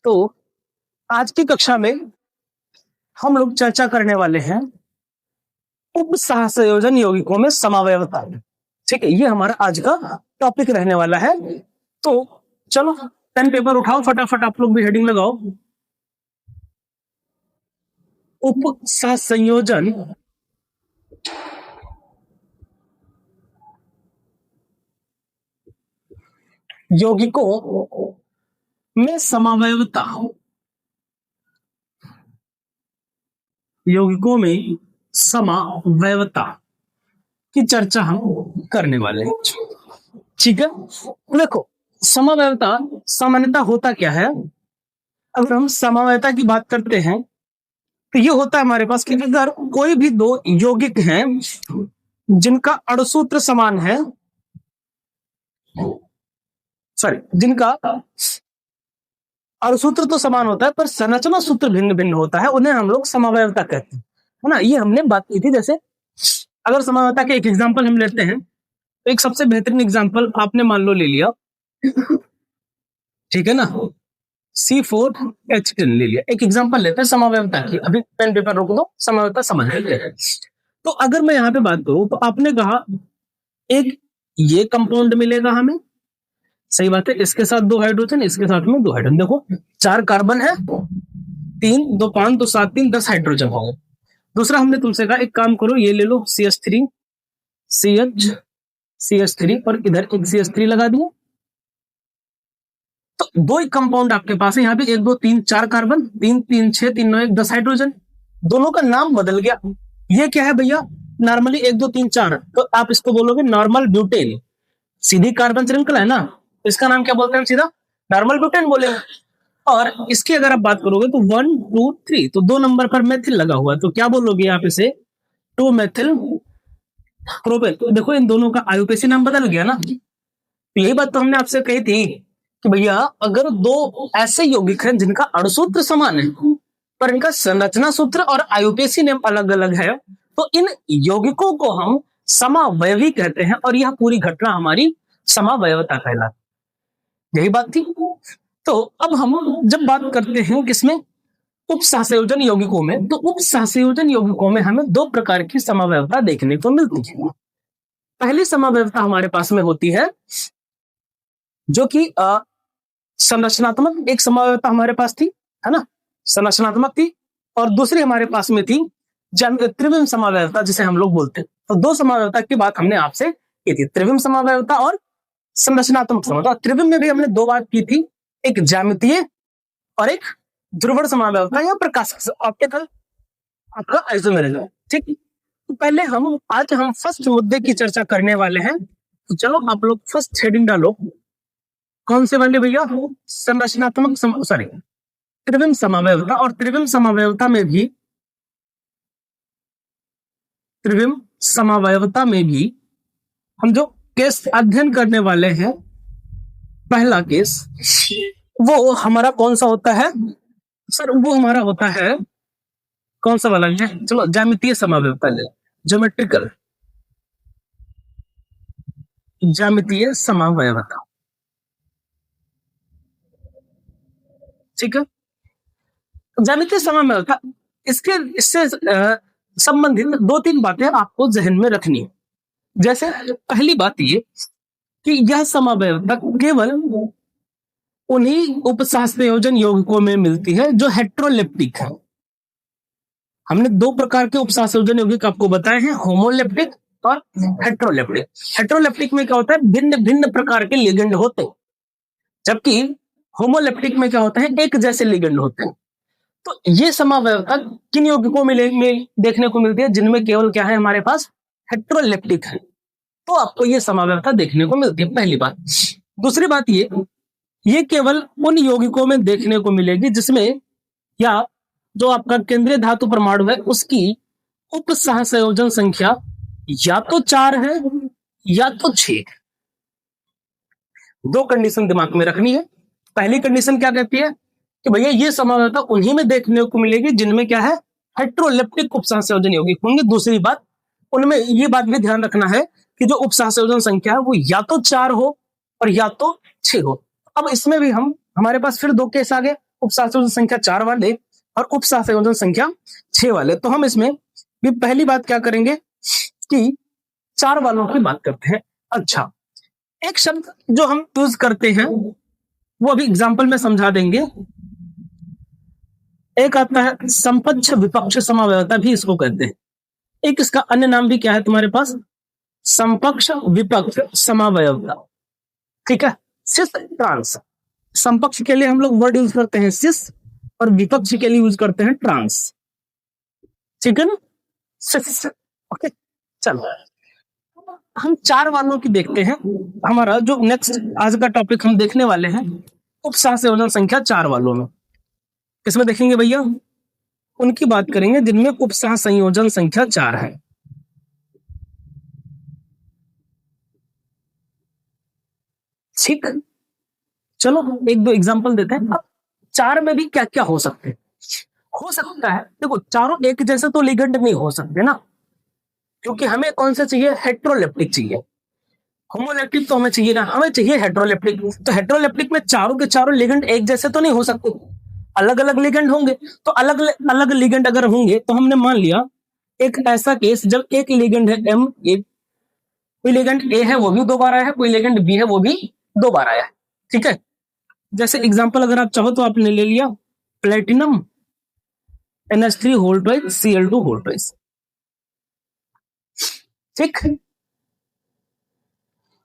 तो आज की कक्षा में हम लोग चर्चा करने वाले हैं उप सहसंयोजन यौगिकों में समावयवता। ठीक है, ये हमारा आज का टॉपिक रहने वाला है। तो चलो पेन पेपर उठाओ, फटाफट आप लोग भी हेडिंग लगाओ। उप सहसंयोजन यौगिकों में समावयवता, यौगिकों में समावयवता की चर्चा हम करने वाले हैं। ठीक है, देखो समावयवता सामान्यतः होता क्या है। अगर हम समावयवता की बात करते हैं तो ये होता है हमारे पास कि अगर कोई भी दो यौगिक हैं जिनका अणुसूत्र समान है, जिनका अणुसूत्र तो समान होता है पर संरचना सूत्र भिन्न भिन्न होता है, उन्हें हम लोग समावयवता कहते हैं, है ना। ये हमने बात की थी। जैसे अगर समावयवता के एक एग्जांपल हम लेते हैं तो एक सबसे बेहतरीन एग्जांपल आपने मान लो ले लिया, ठीक है ना, C4H10 ले लिया। एक एग्जांपल लेते हैं समावयवता की। अभी पेन पेपर रोक दो, समावयवता समझ लेते हैं। तो अगर मैं यहाँ पे बात करूं तो आपने कहा एक ये कंपाउंड मिलेगा हमें, सही बात है, इसके साथ 2 हाइड्रोजन, इसके साथ में 2 हाइड्रोजन। देखो 4 कार्बन है, 3 2 5 2 7 3 10 हाइड्रोजन हो गए। दूसरा हमने तुमसे कहा एक काम करो, ये ले लो CH3 CH3 और इधर एक CH3 लगा दिया। तो 2 ही कंपाउंड आपके पास है। यहाँ पे 1 2 3 4 कार्बन, 3 3 6 3 9 1 10 हाइड्रोजन। दोनों का नाम बदल गया। ये क्या है भैया, नॉर्मली 1 2 3 4, तो आप इसको बोलोगे नॉर्मल ब्यूटेन। सीधी कार्बन श्रृंखला है ना, इसका नाम क्या बोलते हैं, सीधा नॉर्मल ब्यूटेन बोलेंगे। और इसकी अगर आप बात करोगे तो 1 2 3, तो 2 नंबर पर मेथिल लगा हुआ, तो क्या बोलोगे आप इसे, 2 मेथिल प्रोपेन। तो देखो इन दोनों का आयुपेसी नाम बदल गया ना। यही बात तो हमने आपसे कही थी कि भैया अगर 2 ऐसे यौगिक हैं जिनका अणुसूत्र समान है पर इनका संरचना सूत्र और आयुपेसी नाम अलग अलग है, तो इन यौगिकों को हम समावयवी कहते हैं और यह पूरी घटना हमारी समावयवता कहलाती। यही बात थी। तो अब हम जब बात करते हैं किसमें, उप सहसंयोजन यौगिकों में, तो उप सहसंयोजन यौगिकों में हमें 2 प्रकार की समावयवता देखने को मिलती है। पहली समावयवता हमारे पास में होती है जो कि संरचनात्मक, एक समावयवता हमारे पास थी, है ना, संरचनात्मक थी, और दूसरी हमारे पास में थी त्रिविम समावयवता जिसे हम लोग बोलते हैं। तो 2 समावयवता की बात हमने आपसे की थी, त्रिविम समावयवता और संरचनात्मक समावयवता। त्रिविम में भी हमने 2 बात की थी, एक ज्यामितीय और एक ध्रुवण समावयवता या प्रकाशक ऑप्टिकल आपका आइसोमेरिज्म। ठीक, तो पहले आज हम फर्स्ट मुद्दे की चर्चा करने वाले हैं। तो चलो आप लोग फर्स्ट हेडिंग डालो, कौन से वाले भैया, संरचनात्मक त्रिविम समावयवता। और त्रिविम समावयवता में भी हम जो केस अध्ययन करने वाले हैं, पहला केस वो हमारा कौन सा होता है सर, वो हमारा होता है कौन सा वाला है, चलो ज्यामितीय समावयवता ले, ज्योमेट्रिकल ज्यामितीय समावयवता। ठीक है, ज्यामितीय समावयवता, इससे संबंधित 2-3 बातें आपको जहन में रखनी है। जैसे पहली बात ये कि यह समावयवता केवल उन्हीं उप सहसंयोजन यौगिकों में मिलती है जो हेट्रोलेप्टिक है। हमने 2 प्रकार के उप सहसंयोजन यौगिक आपको बताए हैं, होमोलेप्टिक और हेट्रोलेप्टिक। हेट्रोलेप्टिक में क्या होता है, भिन्न भिन्न प्रकार के लिगेंड होते हैं, जबकि होमोलेप्टिक में क्या होता है, एक जैसे लिगेंड होते हैं। तो ये समावयवता किन यौगिकों में देखने को मिलती है, जिनमें केवल क्या है हमारे पास, हेट्रोलेप्टिक है। तो आपको ये समावयवता देखने को मिलती है, पहली बात। दूसरी बात ये केवल उन यौगिकों में देखने को मिलेगी जिसमें या जो आपका केंद्रीय धातु परमाणु है उसकी उप सहसंयोजन संख्या या तो 4 है या तो 6। 2 कंडीशन दिमाग में रखनी है। पहली कंडीशन क्या कहती है कि भैया ये समावयवता उन्हीं में देखने को मिलेगी जिनमें क्या है, हेट्रोलेप्टिक उप सहसंयोजन यौगिक होंगे। दूसरी बात, उनमें ये बात भी ध्यान रखना है कि जो उप सहसंयोजन संख्या है वो या तो 4 हो और या तो 6 हो। अब इसमें भी हमारे पास फिर 2 केस आ गए, उपसहसंयोजन संख्या 4 वाले और उपसहसंयोजन संख्या 6 वाले। तो हम इसमें भी पहली बात क्या करेंगे कि 4 वालों की बात करते हैं। अच्छा, एक शब्द जो हम यूज करते हैं वो अभी एग्जाम्पल में समझा देंगे। एक आता है समपक्ष विपक्ष समावयवता, भी इसको कहते हैं। एक इसका अन्य नाम भी क्या है तुम्हारे पास, समपक्ष विपक्ष समावयवता। ठीक है, सिस ट्रांस। समपक्ष के लिए हम लोग वर्ड यूज करते हैं सिस और विपक्ष के लिए यूज करते हैं ट्रांस। ठीक है ना, सिस। ओके, चलो हम 4 वालों की देखते हैं। हमारा जो नेक्स्ट आज का टॉपिक हम देखने वाले हैं उपसहसंयोजन संख्या 4 वालों में। किसमें देखेंगे भैया, उनकी बात करेंगे जिनमें उपसहसंयोजन संख्या 4 है। ठीक, चलो एक दो एग्जांपल देते हैं। अब 4 में भी क्या क्या हो सकते हैं, हो सकता है देखो चारों एक जैसे तो लिगेंड नहीं हो सकते ना, क्योंकि हमें कौन सा चाहिए, हेट्रोलेप्टिक चाहिए। होमोलेप्टिक तो हमें चाहिए ना, हमें चाहिए हेट्रोलेप्टिक। तो हेट्रोलेप्टिक में चारों के चारों लिगेंड एक जैसे तो नहीं हो सकते, अलग अलग लिगेंड होंगे। तो अलग अलग लिगेंड अगर होंगे तो हमने मान लिया एक ऐसा केस जब एक लिगेंड है एम, एक कोई लिगेंड ए है वो भी 2 बार आया है, कोई लिगेंड बी है वो भी 2 बार आया है। ठीक है, जैसे एग्जांपल अगर आप चाहो तो आपने ले लिया platinum NH3 whole twice Cl2 whole twice. ठीक,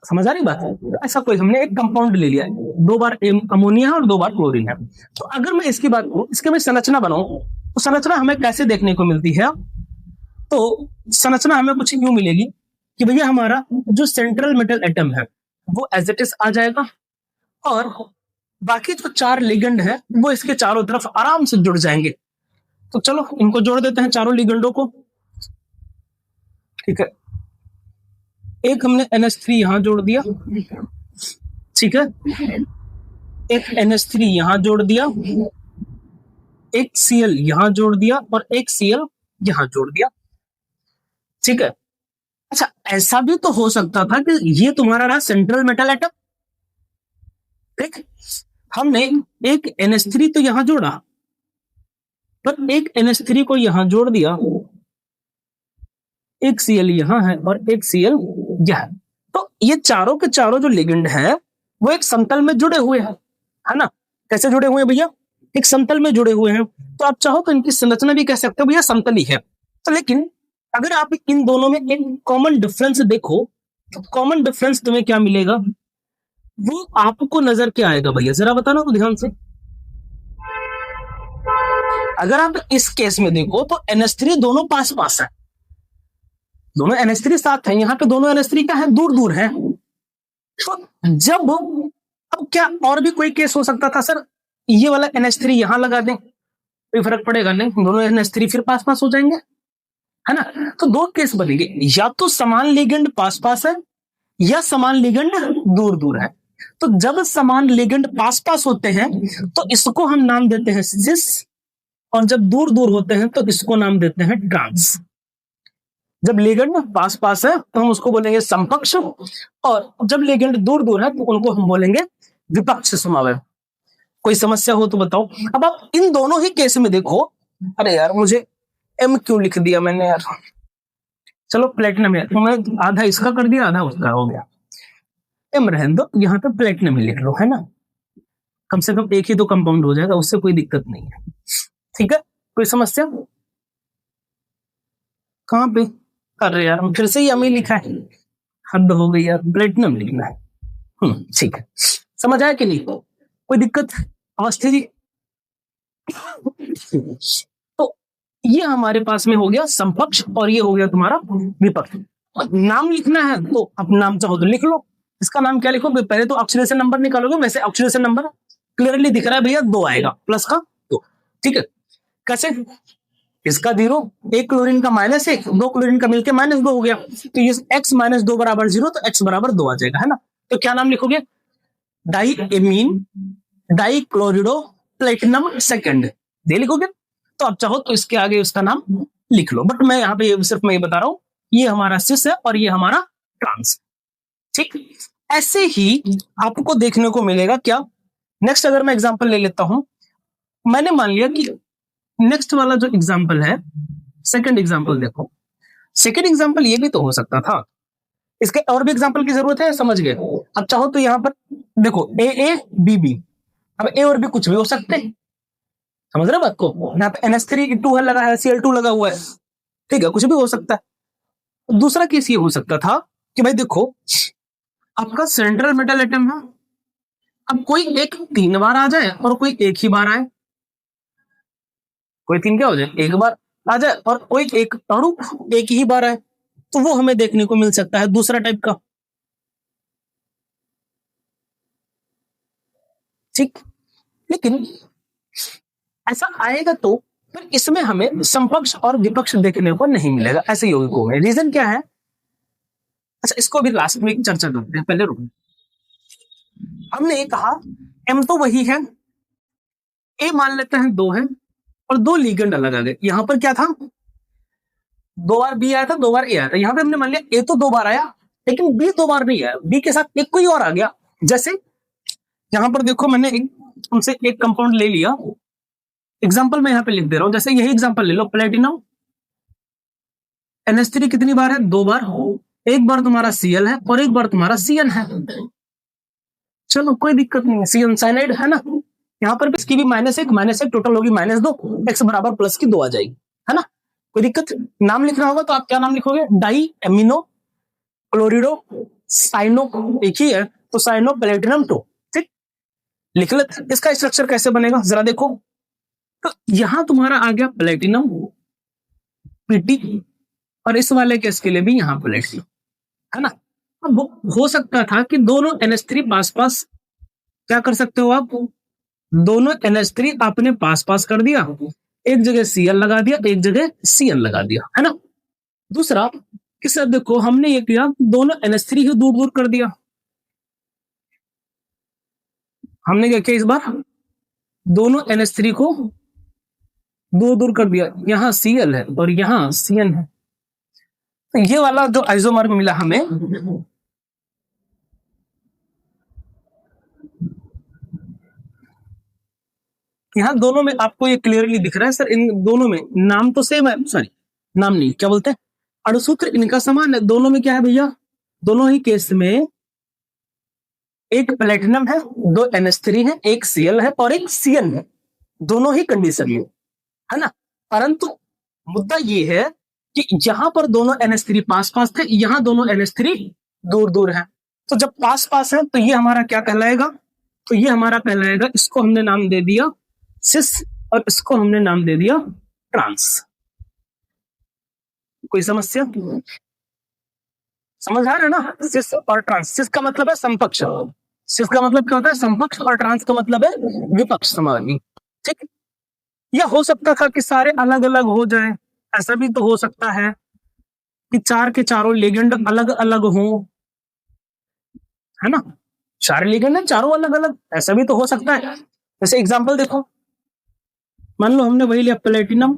समझ आ रही बात। ऐसा कोई हमने एक कंपाउंड ले लिया है, 2 बार अमोनिया और 2 बार क्लोरीन है। तो अगर मैं इसकी बात करूं, इसके मैं संरचना बनाऊं, तो संरचना हमें कैसे देखने को मिलती है, तो संरचना हमें कुछ यूं मिलेगी कि भैया हमारा जो सेंट्रल मेटल एटम है वो एज इट इज आ जाएगा, और बाकी जो 4 लिगेंड है वो इसके चारों तरफ आराम से जुड़ जाएंगे। तो चलो इनको जोड़ देते हैं चारों लिगेंडों को। ठीक है, एक हमने NH3 यहां जोड़ दिया, ठीक है, एक NH3 यहां जोड़ दिया, एक Cl यहां जोड़ दिया और एक Cl यहां जोड़ दिया। ठीक है, अच्छा ऐसा भी तो हो सकता था कि ये तुम्हारा रहा सेंट्रल मेटल एटम। ठीक, हमने एक NH3 तो यहां जोड़ा, पर एक NH3 को यहां जोड़ दिया, एक Cl यहां है और एक Cl यहां। तो ये चारों के चारों जो लिगेंड है वो एक समतल में जुड़े हुए हैं, है ना। कैसे जुड़े हुए हैं भैया, एक समतल में जुड़े हुए हैं। तो आप चाहो तो इनकी संरचना भी कह सकते हो भैया समतल ही है। तो लेकिन अगर आप इन दोनों में एक कॉमन डिफरेंस देखो, तो कॉमन डिफरेंस तुम्हें क्या मिलेगा, वो आपको नजर क्या आएगा भैया, जरा बताना तो ध्यान से। अगर आप इस केस में देखो तो NH3 दोनों पास पास है, दोनों NH3 साथ हैं, यहाँ पे दोनों NH3 क्या है, दूर दूर है। तो जब अब क्या और भी कोई केस हो सकता था, सर ये वाला NH3 यहां लगा दें, कोई फर्क पड़ेगा नहीं, दोनों NH3 फिर पास पास हो जाएंगे, है ना। तो 2 केस बनेंगे, या तो समान लिगेंड पास पास है या समान लिगेंड दूर दूर है। तो जब समान लिगेंड पास पास होते हैं तो इसको हम नाम देते हैं सिस, और जब दूर दूर होते हैं तो इसको नाम देते हैं ट्रांस। जब लिगेंड पास पास है तो हम उसको बोलेंगे समपक्ष, और जब लिगेंड दूर दूर है तो उनको हम बोलेंगे विपक्ष समावयव। कोई समस्या हो तो बताओ। अब आप इन दोनों ही केस में देखो, अरे यार मुझे M क्यों लिख दिया मैंने यार, चलो प्लेटिनम है तो मैं आधा इसका कर दिया आधा उसका हो गया, M रहने दो, यहाँ पे प्लेटिनम ही लिख लो, है ना। कम से कम एक ही तो कंपाउंड हो जाएगा, उससे कोई दिक्कत नहीं है। ठीक है, कोई समस्या कहाँ पे, अरे यार फिर से ही अमी लिखा है, हद हो गई यार, प्लेटिनम लिखना है। ठीक है, समझ आया कि नहीं, कोई दिक्कत अवस्थी जी। तो ये हमारे पास में हो गया समपक्ष और ये हो गया तुम्हारा विपक्ष। नाम लिखना है तो आप नाम चाहो तो लिख लो, इसका नाम क्या लिखोगे, पहले तो ऑक्सीडेशन नंबर निकालोगे। वैसे ऑक्सीडेशन नंबर क्लियरली दिख रहा है भैया, 2 आएगा प्लस का 2। ठीक है, कैसे, इसका 0, एक क्लोरीन का -1, 2 क्लोरीन का मिलकर -2 हो गया, तो ये x - 2 बराबर 0, तो x बराबर 2 आ जाएगा, है ना। तो क्या नाम लिखोगे, diamine dichlorido platinum second, दे लिखोगे। तो आप चाहो तो इसके आगे उसका नाम लिख लो, बट मैं यहाँ पे सिर्फ मैं ये बता रहा हूं, ये हमारा सिस है और ये हमारा ट्रांस। ठीक, ऐसे ही आपको देखने को मिलेगा क्या। नेक्स्ट अगर मैं एग्जांपल ले लेता हूं, मैंने मान लिया कि नेक्स्ट वाला जो एग्जाम्पल है, सेकंड एग्जाम्पल देखो, सेकंड एग्जाम्पल ये भी तो हो सकता था, इसके और भी एग्जाम्पल की जरूरत है, समझ गए। अब चाहो तो यहाँ पर देखो ए बी बी, अब ए और बी कुछ भी हो सकते हैं, समझ रहे हो बात को। यहाँ पे NH3 है लगा है, Cl2 लगा हुआ है, ठीक है, कुछ भी हो सकता है। दूसरा केस ये हो सकता था कि भाई देखो आपका सेंट्रल मेटल एटम है, अब कोई एक 3 बार आ जाए और कोई एक ही बार आए, कोई 3 क्या हो जाए, एक बार आ जाए और कोई एक अणु एक ही बार आए, तो वो हमें देखने को मिल सकता है दूसरा टाइप का, ठीक। लेकिन ऐसा आएगा तो फिर इसमें हमें समपक्ष और विपक्ष देखने को नहीं मिलेगा, ऐसे यौगिकों में। रीजन क्या है, अच्छा इसको भी लास्ट में चर्चा करते हैं, पहले रुको। हमने ये कहा एम तो वही है, ए मान लेते हैं 2 है और 2 लिगेंड अलग आ गए। यहां पर क्या था, 2 बार बी आया था, 2 बार ए आया था। यहां पे हमने मान लिया ए तो 2 बार आया लेकिन बी 2 बार नहीं आया, बी के साथ एक कोई और आ गया। जैसे यहां पर देखो मैंने उनसे एक कंपाउंड ले लिया, एग्जाम्पल मैं यहाँ पे लिख दे रहा हूं, जैसे यही एग्जाम्पल ले लो, प्लेटिनम NH3 कितनी बार है, 2 बार, एक बार तुम्हारा Cl है और एक बार तुम्हारा Cn है, चलो कोई दिक्कत नहीं है, Cn साइनाइड है ना। यहाँ पर इसकी भी -1 टोटल होगी -2, x बराबर +2 आ जाएगी, है ना, कोई दिक्कत। नाम लिखना होगा तो आप क्या नाम लिखोगे, डाई एमिनो क्लोरिडो साइनो, एक ही है तो साइनो प्लेटिनम 2, ठीक, लिख लेते। इसका स्ट्रक्चर कैसे बनेगा जरा देखो, तो यहां तुम्हारा आ गया प्लेटिनम पीटी और इस वाले केस के लिए भी यहां प्लेटिनम, है ना। अब हो सकता था कि दोनों NH3 पास पास, क्या कर सकते हो आप, दोनों NH3 आपने पास पास कर दिया, एक जगह Cl लगा दिया, एक जगह Cn लगा दिया, है ना। दूसरा कि सर देखो हमने ये किया, दोनों NH3 ही दूर दूर कर दिया, हमने क्या किया इस बार, दोनों NH3 को दूर दूर कर दिया, यहां Cl है और यहां Cn है, तो ये वाला जो आइसोमर मिला हमें, यहां दोनों में आपको ये क्लियरली दिख रहा है सर, इन दोनों में नाम तो सेम है, सॉरी नाम नहीं, क्या बोलते हैं, अणुसूत्र इनका समान है। दोनों में क्या है भैया, दोनों ही केस में एक प्लेटिनम है, 2 NH3 है, एक Cl है और एक Cn है, दोनों ही कंडीशन में, है ना। परंतु मुद्दा ये है कि यहां पर दोनों NH3 पास पास थे, यहां दोनों NH3 दूर दूर है, तो जब पास पास है तो ये हमारा क्या कहलाएगा, तो ये हमारा कहलाएगा, इसको हमने नाम दे दिया सिस और इसको हमने नाम दे दिया ट्रांस। कोई समस्या, समझ आ रहा है ना, सिस और ट्रांस, सिस का मतलब है समपक्ष, सिस का मतलब क्या होता है समपक्ष, और ट्रांस का मतलब है विपक्ष समानी, ठीक। या हो सकता था कि सारे अलग अलग हो जाए, ऐसा भी तो हो सकता है कि 4 के चारों लिगेंड अलग अलग हो, है ना, 4 लिगेंड है चारों अलग अलग, ऐसा भी तो हो सकता है। जैसे एग्जांपल देखो, मान लो हमने वही लिया platinum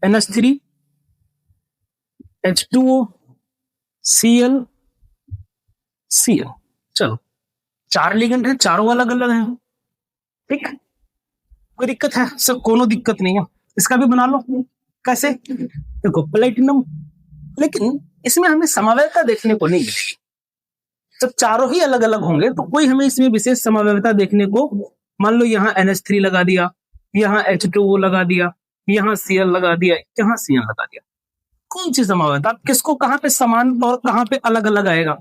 NH3 H2O Cl Cl, चलो 4 लिगेंड है, चारों अलग अलग हैं, ठीक, कोई दिक्कत है सर, कोनो दिक्कत नहीं है, इसका भी बना लो। कैसे, देखो प्लेटिनम, लेकिन इसमें हमें समवयता देखने को नहीं मिलेगी, जब चारों ही अलग अलग होंगे तो कोई हमें इसमें विशेष समवयता देखने को, मान लो यहाँ NH3 लगा दिया, यहाँ H2O लगा दिया, यहाँ Cl लगा दिया, यहाँ Cn लगा दिया, कौन सी समवयता, किसको कहां पे समान और कहां पे अलग अलग आएगा,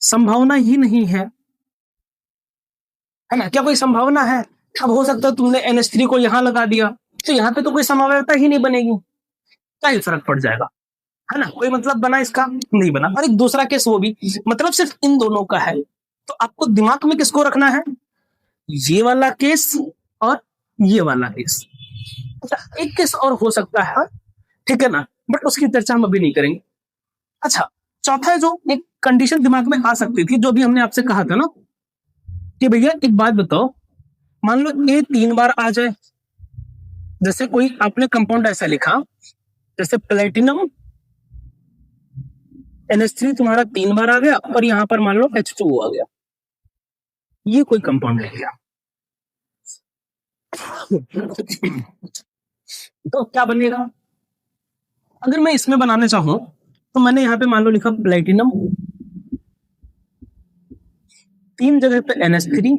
संभावना ही नहीं है ना, क्या कोई संभावना है। अब हो सकता है तुमने NH3 को यहां लगा दिया तो यहाँ पे तो कोई समवयता ही नहीं बनेगी, क्या ही फर्क पड़ जाएगा, है ना, कोई मतलब बना इसका नहीं बना। और एक दूसरा केस वो भी मतलब सिर्फ इन दोनों का है, तो आपको दिमाग में किसको रखना है, ये वाला केस और ये वाला केस। अच्छा एक केस और हो सकता है, ठीक है ना, बट उसकी चर्चा हम अभी नहीं करेंगे। अच्छा चौथा है जो एक कंडीशन दिमाग में आ सकती थी, जो भी हमने आपसे कहा था ना कि भैया एक बात बताओ, मान लो ये 3 बार आ जाए, जैसे कोई आपने कंपाउंड ऐसा लिखा जैसे प्लेटिनम NH3 तुम्हारा 3 बार आ गया और यहां पर मान लो H2O आ गया, ये कोई कंपाउंड ले लिया, तो क्या बनेगा, अगर मैं इसमें बनाने चाहूं तो मैंने यहाँ पे मान लो लिखा प्लेटिनम, 3 जगह पे NH3,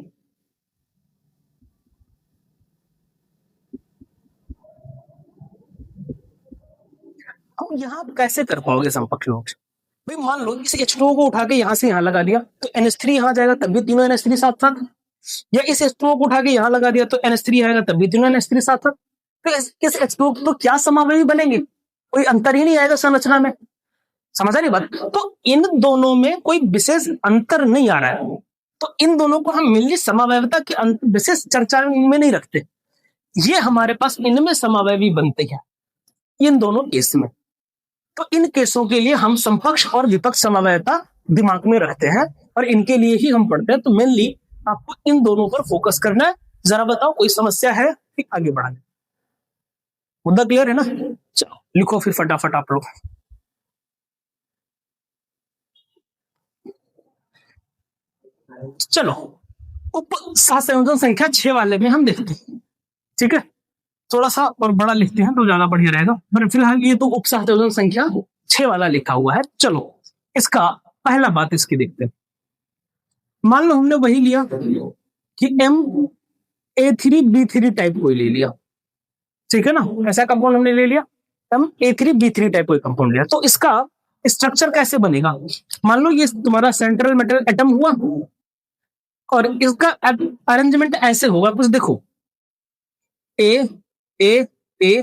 अब यहाँ कैसे कर पाओगे समकक्ष रूप से? भाई मान लो इस H2O को उठा के यहाँ से यहाँ लगा दिया तो NH3 यहाँ जाएगा, तब भी तीनों NH3 साथ साथ, या इस H2O को उठा के यहाँ लगा दिया तो NH3 आएगा, तब भी तीनों NH3 साथ साथ। तो इस H2O तो क्या समावयवी बनेंगे, कोई अंतर ही नहीं आएगा संरचना में। समझ आ रही बात? तो इन दोनों में कोई विशेष अंतर नहीं आ रहा है, तो इन दोनों को हम मिलनी समावयवता की विशेष चर्चा में नहीं रखते, ये हमारे पास इनमें समावयवी बनते हैं इन दोनों केस में। तो इन केसों के लिए हम समकक्ष और विपक्ष समावयवता दिमाग में रखते हैं और इनके लिए ही हम पढ़ते हैं। तो मेनली आपको इन दोनों पर फोकस करना है। जरा बताओ कोई समस्या है, फिर आगे बढ़ाने। मुद्दा क्लियर है ना? चलो लिखो फिर फटाफट आप लोग। चलो उप सहसंयोजन संख्या 6 वाले में हम देखते हैं, ठीक है? थोड़ा सा और बड़ा लिखते हैं तो ज्यादा बढ़िया रहेगा, पर फिलहाल ये तो उप सहसंयोजन संख्या 6 वाला लिखा हुआ है। चलो इसका पहला बात इसकी देखते हैं। मान लो हमने वही लिया कि MA3B3 टाइप कोई ले लिया, ठीक है ना? ऐसा कंपाउंड हमने ले लिया, MA3B3 टाइप कोई कंपाउंड लिया, तो इसका स्ट्रक्चर कैसे बनेगा? मान लो ये तुम्हारा सेंट्रल मेटल एटम हुआ और इसका अरेंजमेंट ऐसे होगा कुछ, देखो ए ए ए,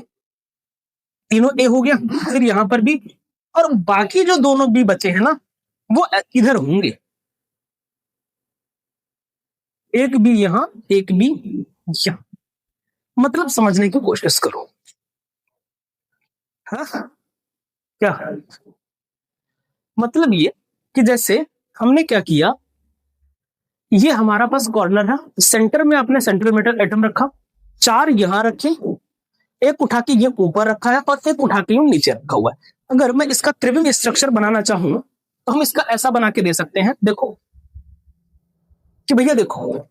तीनों ए हो गया, फिर यहां पर भी, और बाकी जो दोनों बी बचे हैं ना वो इधर होंगे, एक बी यहां एक बी यहां। मतलब समझने की कोशिश करो, हाँ क्या मतलब ये कि जैसे हमने क्या किया, ये हमारा पास कॉर्नर है, सेंटर में आपने सेंट्रल मेटल एटम रखा, 4 यहां रखे, एक उठा के ये ऊपर रखा है और एक उठा के ये नीचे रखा हुआ है। अगर मैं इसका त्रिविम स्ट्रक्चर बनाना चाहूं तो हम इसका ऐसा बना के दे सकते हैं, देखो कि भैया देखो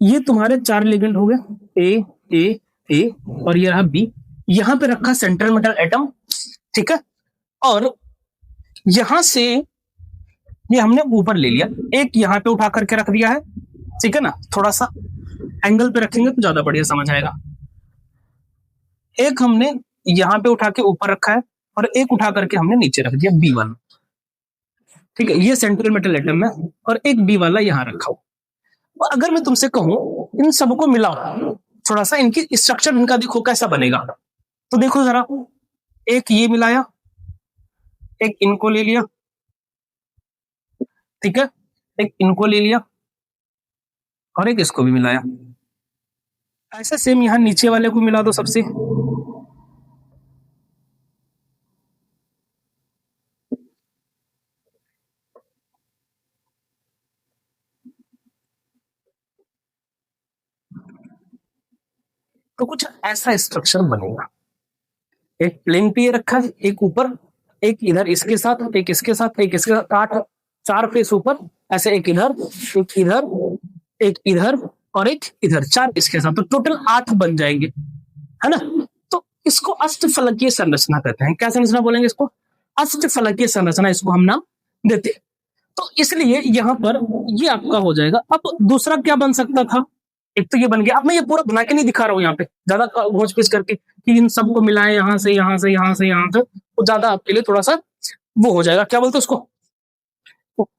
ये तुम्हारे 4 लिगेंड हो गए, ए ए ए और ये रहा बी, यहां पे रखा सेंट्रल मेटल एटम, ठीक है? और यहां से ये हमने ऊपर ले लिया, एक यहां पे उठा करके रख दिया है, ठीक है ना? थोड़ा सा एंगल पे रखेंगे तो ज्यादा बढ़िया समझ आएगा। एक हमने यहां पे उठा के ऊपर रखा है और एक उठा करके हमने नीचे रख दिया B1, ठीक है? ये सेंट्रल मेटल एटम है और एक B वाला यहां रखा हो। अगर मैं तुमसे कहूं इन सबको मिलाओ, थोड़ा सा इनकी स्ट्रक्चर इनका देखो कैसा बनेगा, तो देखो जरा, एक ये मिलाया, एक इनको ले लिया, ठीक है? एक इनको ले लिया और एक इसको भी मिलाया, ऐसे सेम यहां नीचे वाले को मिला दो सबसे, तो कुछ ऐसा स्ट्रक्चर बनेगा। एक प्लेन पे ये रखा है, एक ऊपर, एक इधर इसके साथ, एक इसके साथ, एक इसके साथ, 8 4 फेस ऊपर, ऐसे एक इधर एक इधर एक इधर और एक इधर, 4 इसके साथ, तो टोटल 8 बन जाएंगे, है ना? तो इसको अष्टफलकीय संरचना कहते हैं। क्या संरचना बोलेंगे इसको? अष्टफलकीय संरचना इसको हम नाम देते हैं। तो इसलिए यहां पर ये आपका हो जाएगा। अब दूसरा क्या बन सकता था? एक तो ये बन गया। अब मैं ये पूरा बना के नहीं दिखा रहा हूं यहाँ पे ज्यादा घोंच पीस करके कि इन सबको मिलाएं यहां से यहां से यहां से यहां से, तो ज्यादा आपके लिए थोड़ा सा वो हो जाएगा, क्या बोलते उसको,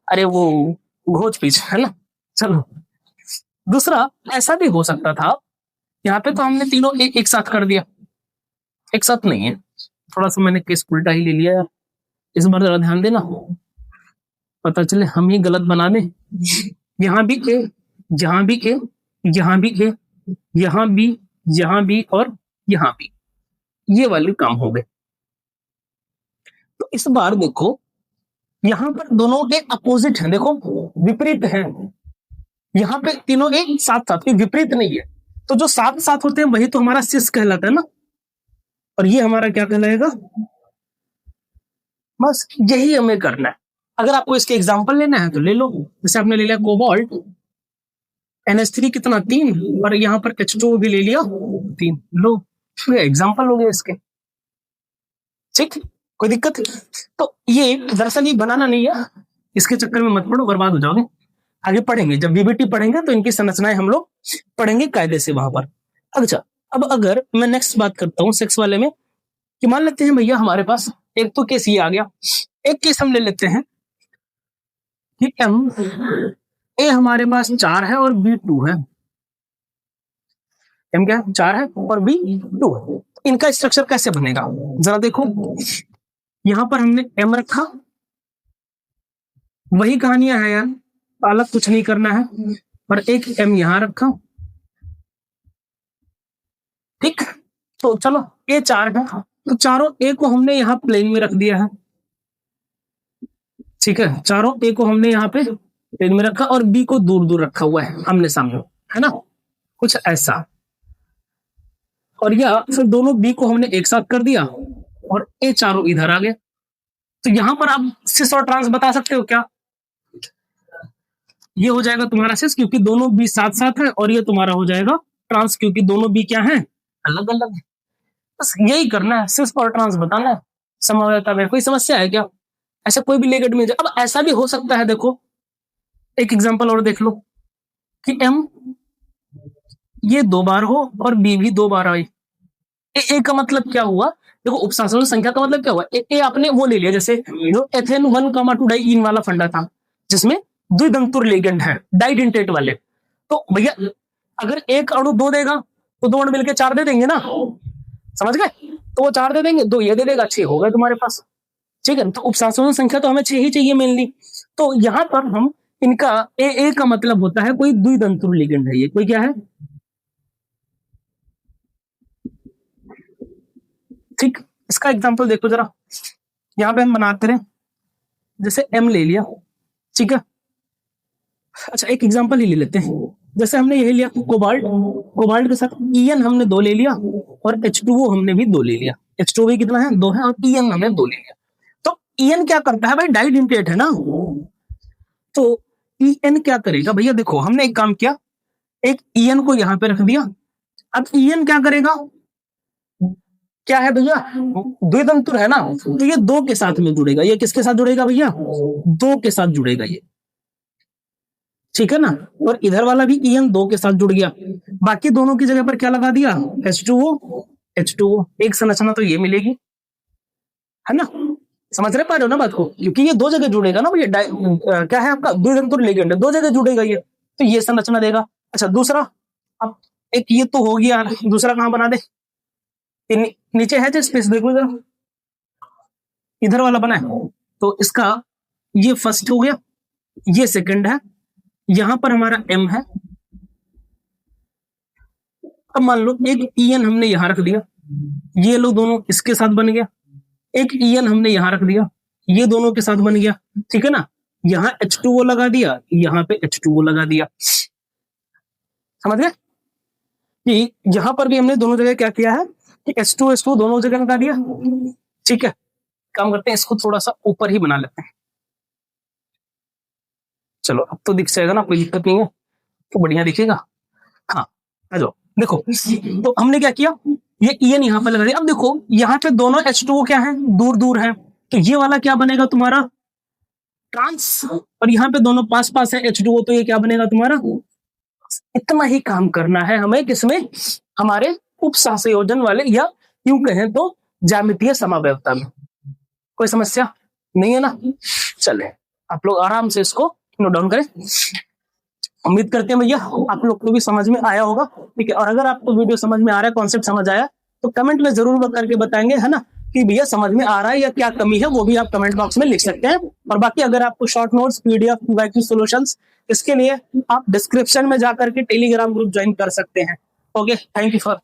अरे वो घोंच पीस, है ना? चलो दूसरा ऐसा भी हो सकता था, यहाँ पे तो हमने तीनों एक साथ कर दिया, एक साथ नहीं है, थोड़ा सा मैंने केस उल्टा ही ले लिया, इस बार जरा ध्यान देना, पता चले हम ही गलत बना दें। यहाँ भी ए, यहाँ भी ए, यहाँ भी ए, यहाँ भी और यहाँ भी, ये वाले काम हो गए। तो इस बार देखो यहां पर दोनों के अपोजिट हैं, देखो विपरीत हैं, यहाँ पे तीनों एक साथ साथ के विपरीत नहीं है, तो जो साथ साथ होते हैं वही तो हमारा सिस कहलाता है ना, और ये हमारा क्या कहलाएगा? बस यही हमें करना है। अगर आपको इसके एग्जाम्पल लेना है तो ले लो, जैसे आपने ले लिया कोबाल्ट, NH3 कितना 3, और यहाँ पर H2O भी ले लिया 3, लो एग्जाम्पल हो गया इसके। ठीक, कोई दिक्कत? तो ये दरअसल ये बनाना नहीं है, इसके चक्कर में मत पड़ो, बर्बाद हो जाओगे। आगे पढ़ेंगे, जब बीबीटी पढ़ेंगे तो इनकी संरचनाएं हम लोग पढ़ेंगे कायदे से वहां पर। अच्छा, अब अगर मैं नेक्स्ट बात करता हूँ सेक्स वाले में, कि मान लेते हैं भैया हमारे पास एक तो केस ये आ गया, एक केस हम ले लेते हैं कि एम ए हमारे पास 4 है और बी 2 है। एम क्या है? 4 है और बी 2 है। इनका स्ट्रक्चर कैसे बनेगा जरा देखो, यहां पर हमने एम रखा, वही कहानियां है यार, अलग कुछ नहीं करना है, और एक एम यहां रखा। ठीक, तो चलो ए 4 है, तो चारों ए को हमने यहाँ प्लेन में रख दिया है। ठीक है, चारों ए को हमने यहाँ पे प्लेन में रखा और बी को दूर दूर रखा हुआ है आमने सामने, है ना, कुछ ऐसा। और या फिर दोनों बी को हमने एक साथ कर दिया और ए चारों इधर आ गए। तो यहां पर आप सिस और ट्रांस बता सकते हो क्या? ये हो जाएगा तुम्हारा सिस क्योंकि दोनों बी साथ साथ है, और ये तुम्हारा हो जाएगा ट्रांस क्योंकि दोनों बी क्या है? अलग अलग। बस यही करना है, सिस और ट्रांस बताना है समवेता में। कोई समस्या है क्या? ऐसा कोई भी लेकर मिल जाए। अब ऐसा भी हो सकता है, देखो एक एग्जांपल और देख लो कि एम ये 2 बार हो और बी भी 2 बार आए। ए का मतलब क्या हुआ? देखो उपसंहरण संख्या का मतलब क्या हुआ? ए आपने वो ले लिया, जैसे जो एथेन 1, 2 डाइईन वाला फंडा था जिसमें द्विदंतुर लिगेंड है डाइडेंटेट वाले। तो भैया अगर एक अणु 2 देगा तो 2 अणु मिलकर 4 दे देंगे ना, समझ गए? तो वो 4 दे देंगे, 2 ये दे देगा, 6 हो गए तुम्हारे पास। ठीक है, तो उपसंहरण संख्या तो हमें 6 ही चाहिए मेनली। तो यहाँ पर हम इनका ए का मतलब होता है कोई द्विदंतुर लिगेंड है, ये कोई क्या है? ठीक, इसका एग्जांपल देखो जरा, यहां पे हम बनाते रहे, जैसे एम ले लिया, ठीक है। अच्छा एक एग्जांपल ही ले लेते हैं, जैसे हमने यही लिया कोबाल्ट, कोबाल्ट के साथ ईएन हमने 2 ले लिया और H2O हमने भी 2 ले लिया। H2O भी कितना है? 2 है, और ईएन हमने 2 ले लिया। तो ईएन क्या करता है भाई? डाइडेंटेट है ना, तो ईएन क्या करेगा भैया? देखो हमने एक काम किया, एक ईएन को यहां पे रख दिया। अब ईएन क्या करेगा? क्या है भैया? द्विदंतुर है ना, तो ये 2 के साथ में जुड़ेगा। ये किसके साथ जुड़ेगा भैया? 2 के साथ जुड़ेगा ये, ठीक है ना। और इधर वाला भी ईएन 2 के साथ जुड़ गया। बाकी दोनों की जगह पर क्या लगा दिया? H2O। एक संरचना तो ये मिलेगी, है ना, समझ रहे पा रहे हो ना बात को? क्योंकि ये 2 जगह जुड़ेगा ना भैया, क्या है आपका? द्विदंतुर लिगेंड, 2 जगह जुड़ेगा ये, तो ये संरचना देगा। अच्छा दूसरा, अब एक ये तो हो गया, दूसरा कहां बना दे? नीचे है जो स्पेस, देखो जरा, इधर वाला बना है, तो इसका ये फर्स्ट हो गया, ये सेकंड है, यहां पर हमारा एम है। अब मान लो एक ईएन हमने यहां रख दिया, ये लोग दोनों इसके साथ बन गया। एक ईएन हमने यहां रख दिया, ये दोनों के साथ बन गया, ठीक है ना। यहां H2O लगा दिया, यहां पे H2O लगा दिया, समझ गए? कि यहां पर भी हमने दोनों जगह क्या किया है कि H2 दोनों जगह लगा दिया, ठीक है। काम करते हैं, इसको थोड़ा सा ऊपर ही बना लेते हैं। चलो अब तो दिख जाएगा ना, कोई दिक्कत नहीं है, तो बढ़िया दिखेगा। हाँ आ जाओ, देखो तो हमने क्या किया, ये ईएन यहाँ पर लगा दिया। अब देखो यहाँ पे दोनों H2O क्या है? दूर दूर है, तो ये वाला क्या बनेगा तुम्हारा? ट्रांस। और यहाँ पे दोनों पास पास है H2O, तो ये क्या बनेगा तुम्हारा? इतना ही काम करना है हमें, किसमें? हमारे उपसंयोजन वाले, या यूं कहें तो ज्यामितीय समावयवता में। कोई समस्या नहीं है ना? चले आप लोग आराम से इसको नोट डाउन करें। उम्मीद करते हैं भैया आप लोग को भी समझ में आया होगा, ठीक है। और अगर आपको वीडियो समझ में आ रहा है, कॉन्सेप्ट समझ आया, तो कमेंट में जरूर करके बताएंगे, है ना, कि भैया समझ में आ रहा है या क्या कमी है, वो भी आप कमेंट बॉक्स में लिख सकते हैं। और बाकी अगर आपको शॉर्ट नोट्स, पीडीएफ, वाईक्यू सॉल्यूशंस, इसके लिए आप डिस्क्रिप्शन में जाकर के टेलीग्राम ग्रुप ज्वाइन कर सकते हैं। Okay, thank you for